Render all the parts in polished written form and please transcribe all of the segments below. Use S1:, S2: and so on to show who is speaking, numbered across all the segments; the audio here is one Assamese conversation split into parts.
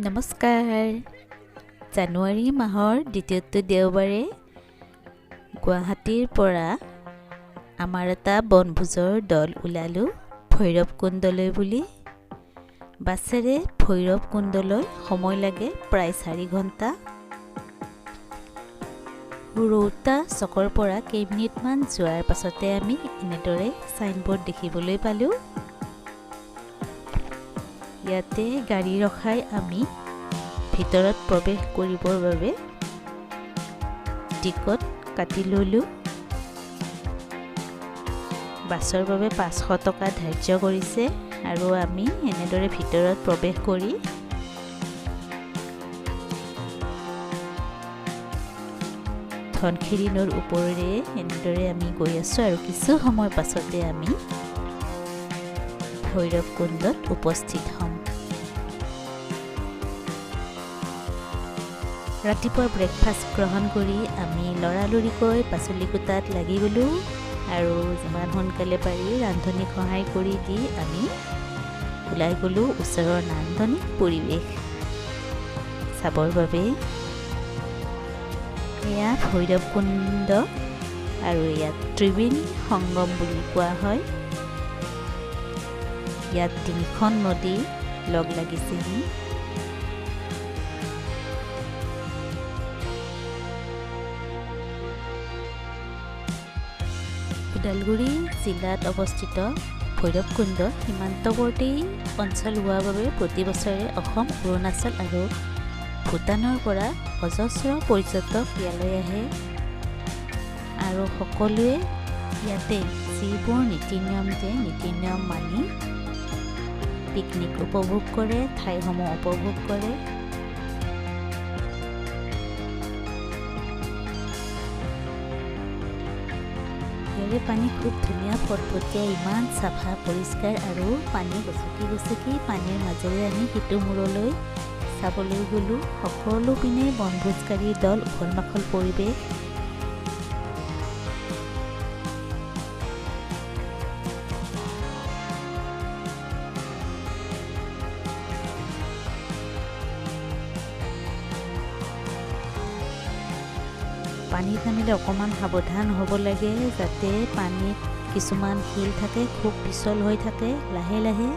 S1: নমস্কাৰ। জানুৱাৰী মাহৰ দ্বিতীয়টো দেওবাৰে গুৱাহাটীৰ পৰা আমাৰ এটা বনভোজৰ দল ওলালোঁ ভৈৰৱকুণ্ডলৈ বুলি। বাছেৰে ভৈৰৱকুণ্ডলৈ সময় লাগে প্ৰায় 4 ঘণ্টা। ৰৌতা চকৰ পৰা কেইমিনিটমান যোৱাৰ পাছতে আমি এনেদৰে চাইনবোৰ্ড দেখিবলৈ পালোঁ। ইয়াতে গাড়ী ৰখাই আমি ভিতৰত প্ৰৱেশ কৰিবৰ বাবে টিকট কাটি ল'লোঁ। বাছৰ বাবে 500 টকা ধাৰ্য কৰিছে আৰু আমি এনেদৰে ভিতৰত প্ৰৱেশ কৰি ধনশিৰি নৈৰ ওপৰেৰে এনেদৰে আমি গৈ আছোঁ আৰু কিছু সময় পাছতে আমি ভৈৰৱকুণ্ডত উপস্থিত হ'ম। ৰাতিপুৱা ব্ৰেকফাষ্ট গ্ৰহণ কৰি আমি লৰালৰিকৈ পাচলি কুটাত লাগি গ'লোঁ আৰু যিমান সোনকালে পাৰি ৰান্ধনীক সহায় কৰি দি আমি ওলাই গ'লোঁ ওচৰৰ নান্দনিক পৰিৱেশ চাবৰ বাবে। এয়া ভৈৰৱকুণ্ড আৰু ইয়াত ত্ৰিবেণী সংগম বুলি কোৱা হয়। ইয়াত 3খন নদী লগ লাগিছেহি। ওদালগুৰি জিলাত অৱস্থিত ভৈৰৱকুণ্ড সীমান্তৱৰ্তী অঞ্চল হোৱাৰ বাবে প্ৰতি বছৰে অসম, অৰুণাচল আৰু ভূটানৰ পৰা অজস্ৰ পৰ্যটক ইয়ালৈ আহে আৰু সকলোৱে ইয়াতে যিবোৰ নীতি নিয়ম মানি পিকনিক উপভোগ কৰে, ঠাইসমূহ উপভোগ কৰে। ইয়াৰে পানী খুব ধুনীয়া, ফটফটীয়া, ইমান চাফা পৰিষ্কাৰ আৰু পানী গচকি পানীৰ মাজেৰে আমি সিটো মূৰলৈ চাবলৈ গ'লোঁ। সকলো পিনে বনভোজকাৰী দল, উখল মাখল পৰিৱেশ। পানীত নামিলে অকণমান সাৱধান হ'ব লাগে, যাতে পানীত কিছুমান শিল থাকে, খুব পিছল হৈ থাকে। লাহে লাহে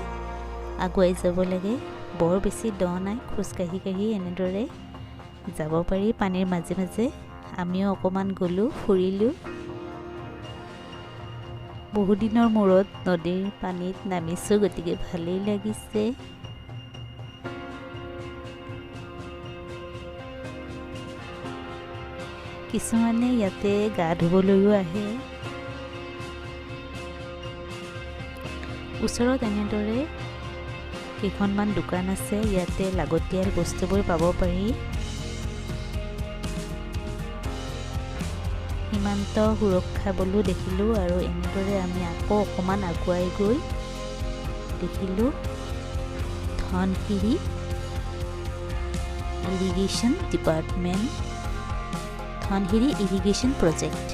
S1: আগুৱাই যাব লাগে। বৰ বেছি দ নাই, খোজকাঢ়ি এনেদৰে যাব পাৰি পানীৰ মাজে মাজে। আমিও অকণমান গ'লোঁ, ফুৰিলোঁ। বহুদিনৰ মূৰত নদীৰ পানীত নামিছোঁ, গতিকে ভালেই লাগিছে। কিছুমানে ইয়াতে গা ধুবলৈও আহে। ওচৰত এনেদৰে কেইখনমান দোকান আছে, ইয়াতে লাগতিয়াল বস্তুবোৰ পাব পাৰি। সীমান্ত সুৰক্ষা বলো দেখিলোঁ আৰু এনেদৰে আমি আকৌ অকণমান আগুৱাই গৈ দেখিলোঁ Dhansiri irrigation department, Dhansiri irrigation project.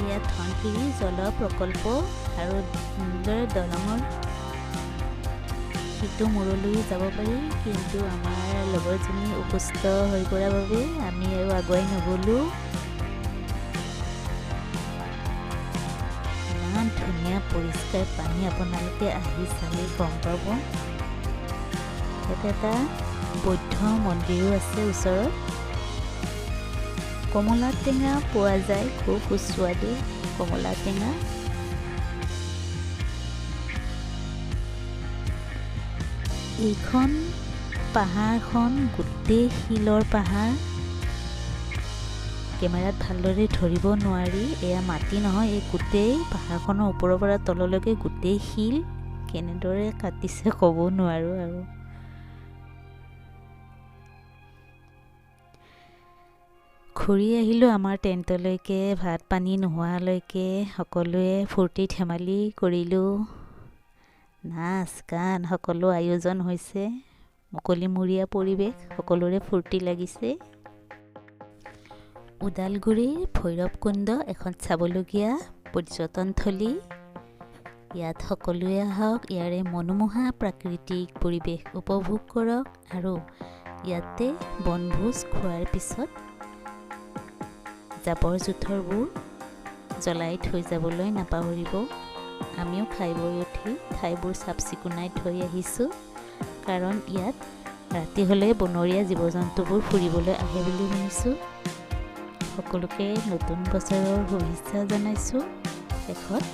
S1: ইয়াত ধনশিৰি জল প্ৰকল্প আৰু দলঙৰ সিটো মূৰলৈ যাব পাৰি, কিন্তু আমাৰ লগৰজনী অসুস্থ হৈ পৰাৰ বাবে আমি আৰু আগুৱাই নগ'লোঁ। ইমান ধুনীয়া পৰিষ্কাৰ পানী, আপোনালোকে আহি চালে গম পাব। ইয়াতে এটা বৌদ্ধ মন্দিৰো আছে ওচৰত। কমলা টেঙা পোৱা যায়, খুব সুস্বাদু কমলা টেঙা। এইখন পাহাৰখন গোটেই শিলৰ পাহাৰ। কেমেৰাত ভালদৰে ধৰিব নোৱাৰি, এয়া মাটি নহয়, এই গোটেই পাহাৰখনৰ ওপৰৰ পৰা তললৈকে গোটেই শিল। কেনেদৰে কাটিছে ক'ব নোৱাৰোঁ আৰু। ঘূৰি আহিলোঁ আমাৰ টেণ্টলৈকে। ভাত পানী নোহোৱালৈকে সকলোৱে ফূৰ্তি ধেমালি কৰিলোঁ। নাচ গান সকলো আয়োজন হৈছে। মুকলিমূৰীয়া পৰিৱেশ, সকলোৰে ফূৰ্তি লাগিছে। ওদালগুৰিৰ ভৈৰৱকুণ্ড এখন চাবলগীয়া পৰ্যটনথলী। ইয়াত সকলোৱে আহক, ইয়াৰে মনোমোহা প্ৰাকৃতিক পৰিৱেশ উপভোগ কৰক আৰু ইয়াতে বনভোজ খোৱাৰ পিছত জাবৰ জোঁথৰবোৰ জ্বলাই থৈ যাবলৈ নাপাহৰিব। আমিও খাই বৈ উঠি ঠাইবোৰ চাফ চিকুণাই থৈ আহিছোঁ, কাৰণ ইয়াত ৰাতি হ'লে বনৰীয়া জীৱ জন্তুবোৰ ফুৰিবলৈ আহে বুলি শুনিছোঁ। সকলোকে নতুন বছৰৰ শুভেচ্ছা জনাইছোঁ। শেষত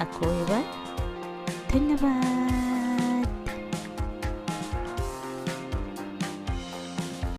S1: আকৌ এবাৰ ধন্যবাদ।